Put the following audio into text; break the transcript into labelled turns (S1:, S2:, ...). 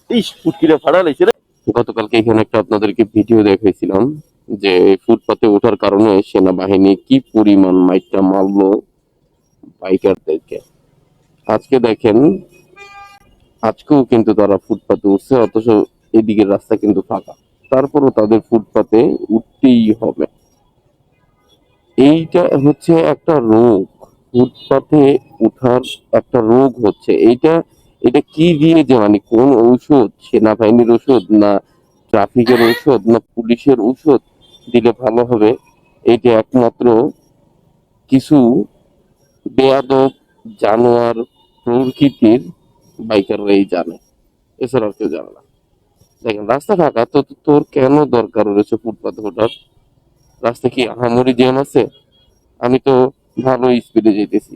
S1: ইস ফুটকিটা ফাড়া লাগছে রে। গতকালকে এখানে একটা আপনাদেরকে ভিডিও দেখাইছিলাম যে ফুটপাতে ওঠার কারণে সেনাবাহিনী কি পরিমাণ মাইরটা মারলো বাইকারদেরকে। আজকে দেখেন, আজকেও কিন্তু তারা ফুটপাতে উঠছে, অথচ এদিকের রাস্তা কিন্তু ফাঁকা, তারপরও তাদের ফুটপাতে উঠতেই হবে। এইটা হচ্ছে একটা রোগ, ফুটপাতে উঠার একটা রোগ হচ্ছে এইটা। এটা কি দিয়ে যে মানে কোন ঔষধ, সেনাবাহিনীর ঔষধ না ট্রাফিকের ঔষধ না পুলিশের ঔষধ দিলে ভালো হবে, এটা একমাত্র কিছু বেয়াদব জানোয়ার প্রকৃতির বাইকাররাই জানে, এছাড়া আর কেউ জানে না। দেখেন রাস্তা ফাঁকা, তো তোর কেন দরকার রয়েছে ফুটপাতে ওঠার? রাস্তা কি আহামরি জ্যাম আছে? আমি তো ভালো স্পিডে যেতেছি।